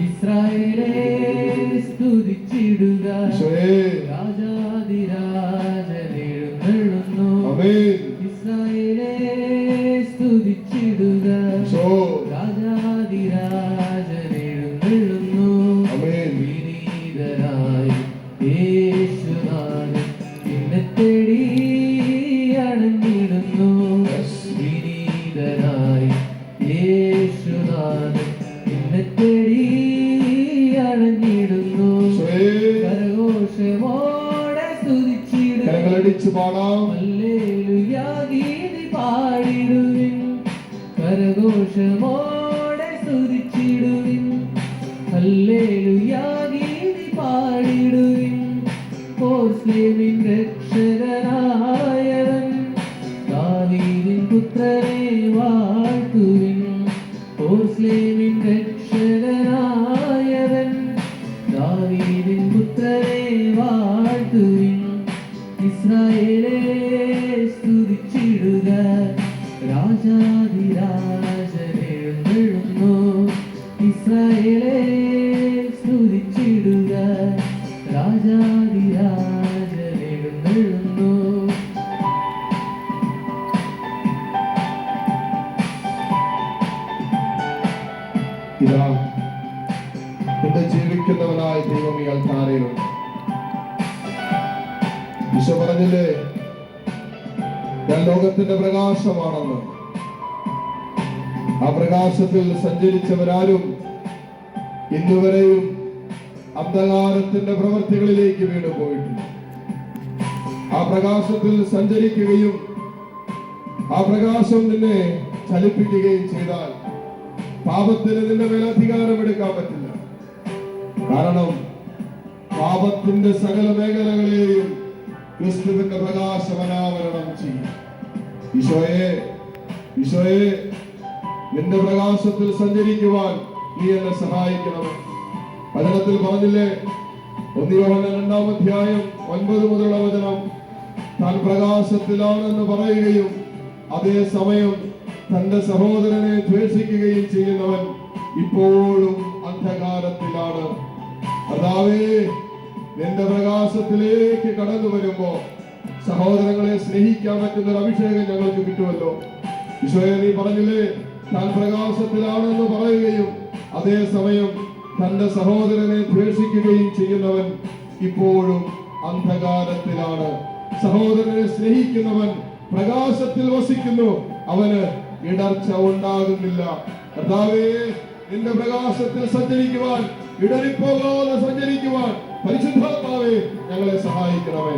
ഇസ്രായേലേ സ്തുതിച്ചിടുക, രാജാധിരാജൻ എഴുന്നള്ളുന്നു. ഇസ്രായേലേ സ്തുതിച്ചിടുക, രാജാധിരാജൻ എഴുന്നള്ളുന്നു. വിനീതനായി യേശുനാഥൻ നിന്നെ തേടി അണഞ്ഞിടുന്നു. വിനീതനായി യേശുനാഥൻ നിന്നെ തേടി അണഞ്ഞിടുന്നു. കരഘോഷമോടെ സ്തുതിച്ചിടുക, ഹല്ലേലൂയ ഗീതി പാടിടുവിൻ. കരഘോഷമോടെ സ്തുതിച്ചിടുവിൻ, ഹല്ലേലൂയ ഗീതി പാടിടുവിൻ. യെരൂശലേമിൻ രക്ഷകനായവൻ, ദാവീദിൻ പുത്രനെ വാഴ്ത്തുവിൻ. യെരൂശലേമിൻ രക്ഷകനായവൻ, ദാവീദിൻ പുത്രനെ വാഴ്ത്തുവിൻ. ഇസ്രായേലേ സ്തുതിച്ചിടുക, രാജാധിരാജൻ എഴുന്നള്ളുന്നു. ഇസ്രായേലേ സ്തുതിച്ചിടുക, രാജാധിരാജൻ എഴുന്നള്ളുന്നു. ഇതാ എന്റെ ജീവിക്കുന്നവനായ ദൈവം ഈ അൾത്താരയിലുണ്ട്. ഈശോ പറഞ്ഞില്ലേ, ഞാൻ ലോകത്തിന്റെ പ്രകാശമാണെന്ന്. ആ പ്രകാശത്തിൽ സഞ്ചരിച്ചവരാരും ഇന്നുവരെയും അന്ധകാരത്തിന്റെ പ്രവൃത്തികളിലേക്ക് വീണു പോയിട്ടില്ല. ആ പ്രകാശത്തിൽ സഞ്ചരിക്കുകയും ആ പ്രകാശം നിന്നെ ചലിപ്പിക്കുകയും ചെയ്താൽ പാപത്തിന് നിന്റെ മേൽ അധികാരമെടുക്കാൻ പറ്റില്ല. കാരണം പാപത്തിന്റെ സകല മേഖലകളെയും ക്രിസ്തുവിന്റെ പ്രകാശം അനാവരണം ചെയ്യും. ഈശോയെ നിന്റെ പ്രകാശത്തിൽ സഞ്ചരിക്കുവാൻ നീ എന്നെ സഹായിക്കണം. വചനത്തിൽ പറഞ്ഞില്ലേ, 1 യോഹന്നാൻ 2-ാം അധ്യായം 9 മുതലുള്ള വചനം, താൻ പ്രകാശത്തിലാണെന്ന് പറയുകയും അതേസമയം തന്റെ സഹോദരനെ ദ്വേഷിക്കുകയും ചെയ്യുന്നവൻ ഇപ്പോഴും അന്ധകാരത്തിലാണ്. കർത്താവേ, നിന്റെ പ്രകാശത്തിലേക്ക് കടന്നു വരുമ്പോ സഹോദരങ്ങളെ സ്നേഹിക്കാൻ പറ്റുന്ന ഒരു അഭിഷേകം ഞങ്ങൾക്ക് കിട്ടുമല്ലോ. ഈശോയെ, നീ പറഞ്ഞില്ലേ, താൻ പ്രകാശത്തിലാണെന്ന് പറയുകയും അതേസമയം തന്റെ സഹോദരനെ ദ്വേഷിക്കുകയും ചെയ്യുന്നവൻ ഇപ്പോഴും അന്ധകാരത്തിലാണ്. സഹോദരനെ സ്നേഹിക്കുന്നവൻ പ്രകാശത്തിൽ വസിക്കുന്നു, അവന് ഇടർച്ച ഉണ്ടാകുന്നില്ല. കർത്താവേ, നിന്റെ പ്രകാശത്തിൽ സഞ്ചരിക്കുവാൻ, ഇടറിപ്പോകാതെ സഞ്ചരിക്കുവാൻ പരിശുദ്ധാത്മാവേ ഞങ്ങളെ സഹായിക്കണമേ.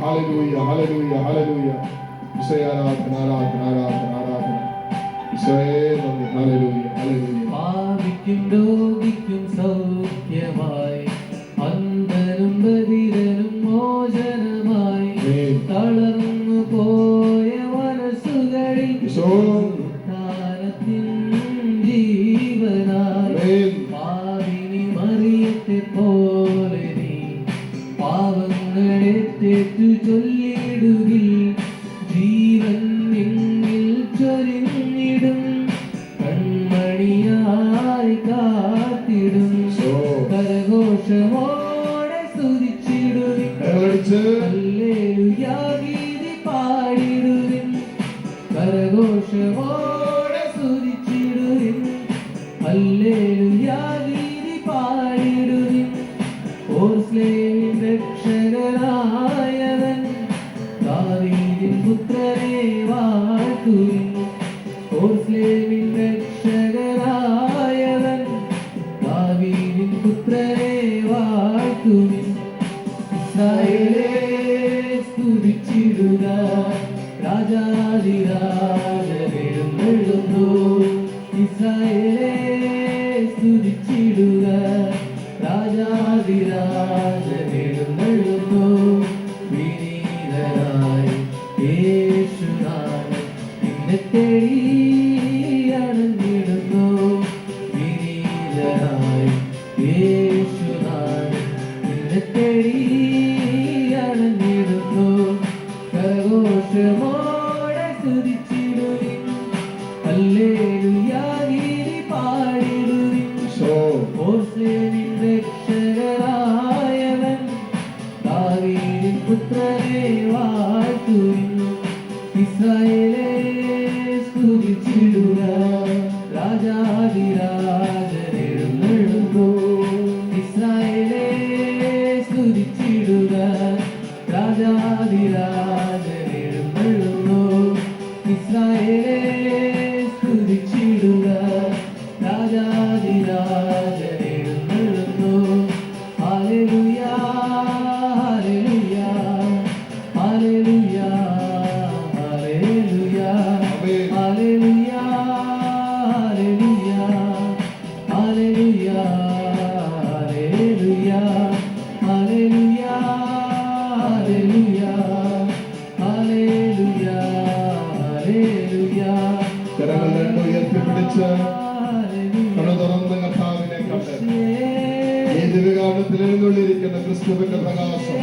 ഹല്ലേലൂയ, ഹല്ലേലൂയ, ഹല്ലേലൂയ. ഈശോയെ ആരാധന, ആരാധന, ആരാധന, ആരാധന. ഈശോയെ നന്ദി. Hallelujah, hallelujah. പാപിക്കും രോഗിക്കും സൗഖ്യമായി, അന്ധനും ബധിരനും മോചനമായി, തളർന്നു പോയ മനസ്സുകളിൽ ഉദ്ധാനത്തിൻ ജീവനായി, പാപിനി മറിയത്തെ പോലെ നീ പാവങ്ങളെ തെറ്റു ചൊല്ലിടുകിൽ, ജീവൻ നിന്നിൽ ചൊരിഞ്ഞിടും, കൺമണിയായി കാത്തിടും. കരഘോഷമോടെ സ്തുതിച്ചിടുവിൻ, ഹല്ലേലൂയ ഗീതി പാടിടുവിൻ. കരഘോഷമോടെ സ്തുതിച്ചിടുവിൻ, ഹല്ലേലൂയ ഗീതി പാടിടുവിൻ. യെരൂശലേമിൻ രക്ഷകനായവൻ, ദാവീദിൻ പുത്രനെ വാഴ്ത്തുവിൻ. യെരൂശലേമിൻ രക്ഷകനായവൻ, ദാവീദിൻ പുത്രനെ വാഴ്ത്തുവിൻ. ഇസ്രായേലേ സ്തുതിച്ചിടുക, രാജാധിരാജൻ എഴുന്നള്ളുന്നു. ഇസ്രായേലേ സ്തുതിച്ചിടുക, രാജാധിരാജൻ എഴുന്നള്ളുന്നു. വിനീതനായി യേശുനാഥൻ നിന്നെ തേടി അണഞ്ഞിടുന്നു. വിനീതനായി യേശുനാഥൻ നിന്നെ തേടി അണഞ്ഞിടുന്നു. കരഘോഷമോടെ സ്തുതിച്ചിടുവിൻ, ഹല്ലേലൂയ ഗീതി സ്തുതിച്ചിടുക രാജാതിരാജനെഴുന്നള്ളുന്നു ഇസ്രായേലേ സ്തുതിച്ചിടുക രാജാതിരാജനെഴുന്നള്ളുന്നു ഇസ്രായേലേ സ്തുതിച്ചിടുക രാജാതിരാജനെഴുന്നള്ളുന്നു ഹല്ലേലൂയ ഹല്ലേലൂയ ഹല്ലേലൂയ ഹല്ലേലൂയ ഹല്ലേലൂയ ഹല്ലേലൂയ ഹല്ലേലൂയ ഹല്ലേലൂയ ഹല്ലേലൂയ ഹല്ലേലൂയ കരങ്ങൾ രണ്ടും ഉയർത്തിപ്പിടിച്ച് കണ്ണു തുറന്ന് കർത്താവിനെ കണ്ട് ഈ ദിവ്യകാലത്തിൽ എഴുന്നള്ളിയിരിക്കുന്ന ക്രിസ്തുവിന്റെ പ്രകാശം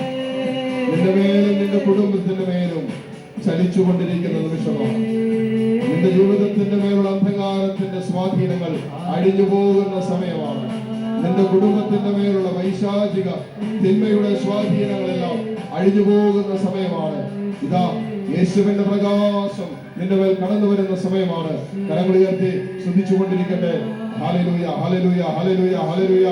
നിന്റെ മേലും നിന്റെ കുടുംബത്തിന്റെ മേലും ചലിച്ചുകൊണ്ടിരിക്കുന്ന നിമിഷമാണ്. നിന്റെ ജീവിതത്തിന്റെ മേലുള്ള അന്ധകാരത്തിന്റെ സ്വാധീനങ്ങൾ അഴിഞ്ഞു പോകുന്ന സമയമാണ്. നിന്റെ കുടുംബത്തിന്റെ മേലുള്ള വൈശാചിക തിന്മയുടെ സ്വാധീനങ്ങളെല്ലാം അഴിഞ്ഞു പോകുന്ന സമയമാണ്. ഇതാ യേശുവിന്റെ പ്രകാശം നിന്റെ മേൽ കടന്നു വരുന്ന സമയമാണ്. കരങ്ങളുയർത്തി സ്തുതിച്ചുകൊണ്ടിരിക്കട്ടെ. ഹല്ലേലൂയ ഹല്ലേലൂയ ഹല്ലേലൂയ ഹല്ലേലൂയ.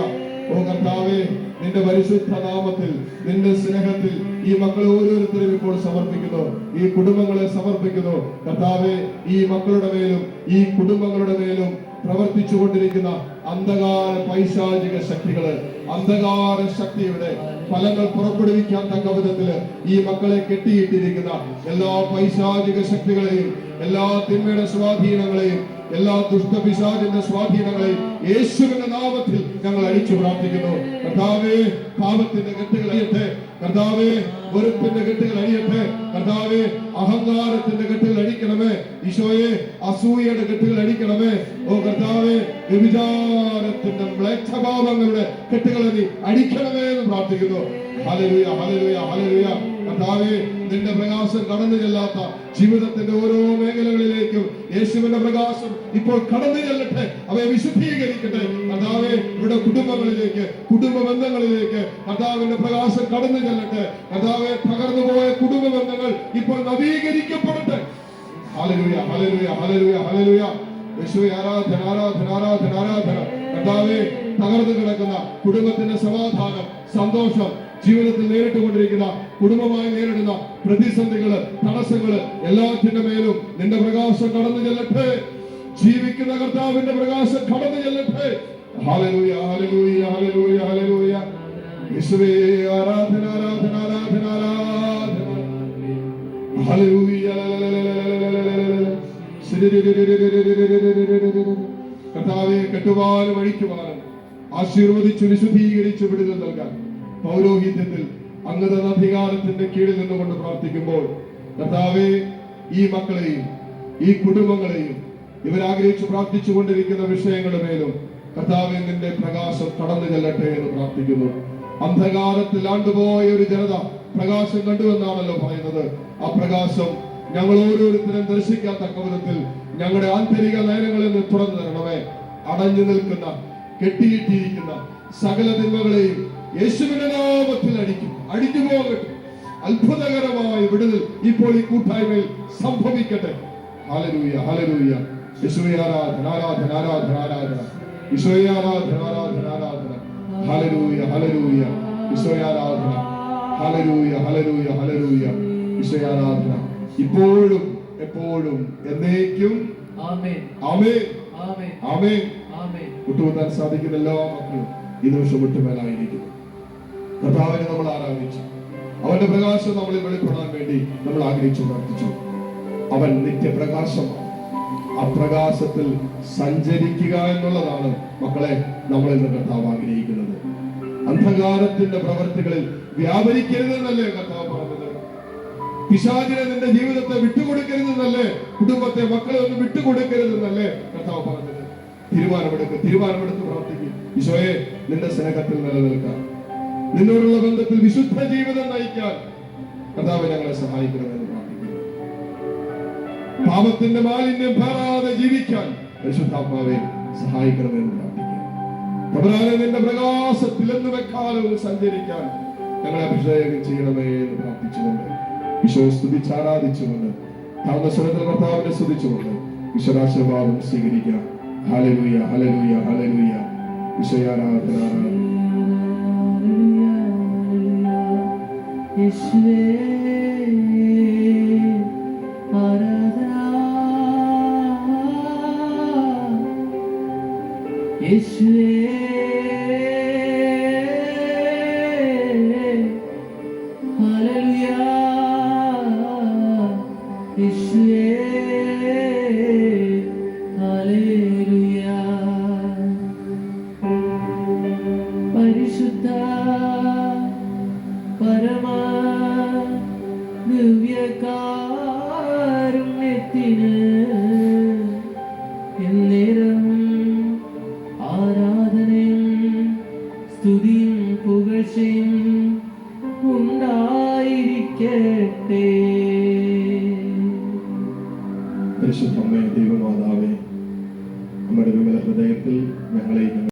ഓ കർത്താവേ, നിന്റെ പരിശുദ്ധ നാമത്തിൽ നിന്റെ സ്നേഹത്തിൽ ഈ മക്കളെ ഓരോരുത്തരും ഇപ്പോൾ സമർപ്പിക്കുന്നു. ഈ കുടുംബങ്ങളെ സമർപ്പിക്കുന്നു. കർത്താവേ, ഈ മക്കളുടെ മേലും ഈ കുടുംബങ്ങളുടെ മേലും പ്രവർത്തിച്ചു കൊണ്ടിരിക്കുന്ന അന്ധകാര പൈശാചിക ശക്തികള്, അന്ധകാര ശക്തിയുടെ ഫലങ്ങൾ പുറപ്പെടുവിക്കാൻ തക്ക വിധത്തില് ഈ മക്കളെ കെട്ടിയിട്ടിരിക്കുന്ന എല്ലാ പൈശാചിക ശക്തികളെയും എല്ലാ തിന്മയുടെ സ്വാധീനങ്ങളെയും എല്ലാ ദുഷ്ടപിശാചിന്റെ സ്വാധീനങ്ങളെയും യേശുവിന്റെ നാമത്തിൽ ഞങ്ങൾ അടിച്ചു പ്രാർത്ഥിക്കുന്നു. കർത്താവേ, പാപത്തിന്റെ കെട്ടുകൾ അഴിയട്ടെ. കർത്താവേ, വെറുപ്പിന്റെ കെട്ടുകൾ അഴിയട്ടെ. കർത്താവേ, അഹങ്കാരത്തിന്റെ കെട്ടുകൾ അടിക്കണമേ. ഈശോയെ, അസൂയയുടെ കെട്ടുകൾ അടിക്കണമേ. ഓ കർത്താവേ, വ്യഭിചാരത്തിന്റെ മ്ലേച്ഛഭാവങ്ങളുടെ കെട്ടുകളെ നീ അടിക്കണമേ എന്ന് പ്രാർത്ഥിക്കുന്നു. ഹല്ലേലൂയ ഹല്ലേലൂയ ഹല്ലേലൂയ. കർത്താവേ, നിന്റെ പ്രകാശം കടന്നു ചെല്ലാത്ത ജീവിതത്തിന്റെ ഓരോ മേഖലകളിലേക്കും യേശുവിന്റെ പ്രകാശം ഇപ്പോൾ കടന്നു ചെല്ലട്ടെ. അവയെ വിശുദ്ധീകരിക്കട്ടെ. കർത്താവേ, ഇവിടെ കുടുംബങ്ങളിലേക്ക്, കുടുംബ ബന്ധങ്ങളിലേക്ക് കർത്താവിന്റെ പ്രകാശം കടന്നു ചെല്ലട്ടെ. കർത്താവേ, തകർന്നുപോയ കുടുംബ ബന്ധങ്ങൾ ഇപ്പോൾ നവീകരിക്കപ്പെടട്ടെ. ഹല്ലേലൂയ ഹല്ലേലൂയ ഹല്ലേലൂയ ഹല്ലേലൂയ. യേശുവേ, ആരാധന ആരാധന ആരാധന ആരാധന. കർത്താവേ, തകർന്നു കിടക്കുന്ന കുടുംബത്തിന്റെ സമാധാനം, സന്തോഷം, ജീവിതത്തിൽ നേരിട്ടുകൊണ്ടിരിക്കുന്ന കുടുംബമായി നേരിടുന്ന പ്രതിസന്ധികള്, തടസ്സങ്ങള് എല്ലാത്തിന്റെ മേലും നിന്റെ പ്രകാശം കടന്നു ചെല്ലട്ടെ. ജീവിക്കുന്ന കർത്താവിന്റെ പ്രകാശം കടന്നു ചെല്ലട്ടെ. ഹല്ലേലൂയ ഹല്ലേലൂയ ഹല്ലേലൂയ ഹല്ലേലൂയ. യേശുവേ, ആരാധന ആരാധന ആരാധന ആരാധന. ഹല്ലേലൂയ. കർത്താവേ, കെട്ടുവാനും അഴിക്കുവാനും ആശീർവദിച്ചു വിശുദ്ധീകരിച്ചു വിടുതൽ നൽകാൻ പൗരോഹിത്യത്തിൽ അങ്ങയുടെ അധികാരത്തിന്റെ കീഴിൽ നിന്നുകൊണ്ട് പ്രാർത്ഥിക്കുമ്പോൾ കർത്താവേ, ഈ മക്കളെയും ഈ കുടുംബങ്ങളെയും ഇവരാഗ്രഹിച്ചു പ്രാർത്ഥിച്ചു കൊണ്ടിരിക്കുന്ന വിഷയങ്ങളുടെ മേലും കർത്താവേ, നിന്റെ പ്രകാശം കടന്നു ചെല്ലട്ടെ എന്ന് പ്രാർത്ഥിക്കുന്നു. അന്ധകാരത്തിൽ ആണ്ടുപോയ ഒരു ജനത പ്രകാശം കണ്ടുവെന്നാണല്ലോ പറയുന്നത്. ആ പ്രകാശം ഞങ്ങൾ ഓരോരുത്തരും ദർശിക്കാൻ തക്ക വിധത്തിൽ ഞങ്ങളുടെ ആന്തരിക നയനങ്ങളിൽ നിന്ന് തുറന്നു തരണമേ. അടഞ്ഞു നിൽക്കുന്ന, കെട്ടിയിട്ടിരിക്കുന്ന സകല തിന്മകളെയും യേശുവിന്റെ നാമത്തിൽ അടിഞ്ഞു പോകട്ടെ. അത്ഭുതകരമായ വിടുതൽ ഇപ്പോൾ ഈ കൂട്ടായ്മയിൽ സംഭവിക്കട്ടെ. ഹല്ലേലൂയ ഹല്ലേലൂയ. യേശുവേ, ആരാധന ആരാധന ആരാധന ആരാധന. യേശുവേ, ആരാധന ആരാധന ആരാധന. ഹല്ലേലൂയ ഹല്ലേലൂയ. യേശുവേ, ആരാധന. ഹല്ലേലൂയ ഹല്ലേലൂയ ഹല്ലേലൂയ. യേശുവേ, ആരാധന ഇപ്പോഴും എപ്പോഴും എന്നേക്കും. ആമേൻ ആമേൻ ആമേൻ ആമേൻ. ആമേൻ. വിട്ടുവെത്താൻ സാധിക്കുന്ന എല്ലാ മക്കളും ഈ നിമിഷം വിട്ടുമേലായിരിക്കുന്നു. കർത്താവിനെ നമ്മൾ ആരാധിച്ചു. അവന്റെ പ്രകാശം നമ്മളിൽ വെളിപ്പെടാൻ വേണ്ടി നമ്മൾ ആഗ്രഹിച്ചു പ്രാർത്ഥിച്ചു. അവൻ നിത്യപ്രകാശമാണ്. ആ പ്രകാശത്തിൽ സഞ്ചരിക്കുക എന്നുള്ളതാണ് മക്കളെ നമ്മളിൽ നിന്ന് കർത്താവ് ആഗ്രഹിക്കുന്നത്. അന്ധകാരത്തിന്റെ പ്രവർത്തികളിൽ വ്യാപരിക്കരുതെന്നല്ലേ കർത്താവ് പറഞ്ഞത്. പിശാചിനെ നിന്റെ ജീവിതത്തെ വിട്ടുകൊടുക്കരുതെന്നല്ലേ, കുടുംബത്തെ, മക്കളെ ഒന്നും വിട്ടുകൊടുക്കരുതെന്നല്ലേ കർത്താവ് പറഞ്ഞത്. തീരുമാനമെടുത്ത് പ്രാർത്ഥിക്കും. ഈശോയെ, നിന്റെ സ്നേഹത്തിൽ നിലനിൽക്കാൻ, നിന്നോടുള്ള ബന്ധത്തിൽ വിശുദ്ധ ജീവിതം നയിക്കാൻ കർത്താവ് ഞങ്ങളെ സഹായിക്കണമെന്ന് പ്രാർത്ഥിക്കുന്നു. പാപത്തിന്റെ മാലിന്യം പേറാതെ ജീവിക്കാൻ പരിശുദ്ധാത്മാവെ സഹായിക്കണമെന്ന് പ്രാർത്ഥിക്കുന്നു. പ്രധാനം നിന്റെ പ്രകാശത്തിൽ എന്ന് വെക്കാലവും സഞ്ചരിക്കാൻ ഞങ്ങളെ അഭിഷേകം ചെയ്യണമേ എന്ന് പ്രാർത്ഥിച്ചുകൊണ്ട് ഈശോയെ സ്തുതിച്ചാരാധിച്ചുകൊണ്ട് താഴ്ന്ന സ്വരത്തിൽ കർത്താവിനെ സ്തുതിച്ചുകൊണ്ട് ഈശ്വരാശീർവാദം സ്വീകരിക്കാം. ഹല്ലേലൂയ, ഹല്ലേലൂയ, ഹല്ലേലൂയ. ഈശോയാരാധന. യേശുവേ ആരാധന, യേശുവേ ഹല്ലേലൂയ, യേശുവേ ഹല്ലേലൂയ. പരിശുദ്ധ പരമ ദിവ്യകാരുണ്യത്തിന് എന്നേരം ആരാധനയും സ്തുതിയും പുകഴ്ചയും ഉണ്ടായിരിക്കട്ടെ. പരിശുദ്ധ അമ്മേ, ദൈവമാതാവേ, നമ്മുടെ വിമല ഹൃദയത്തിൽ ഞങ്ങളെ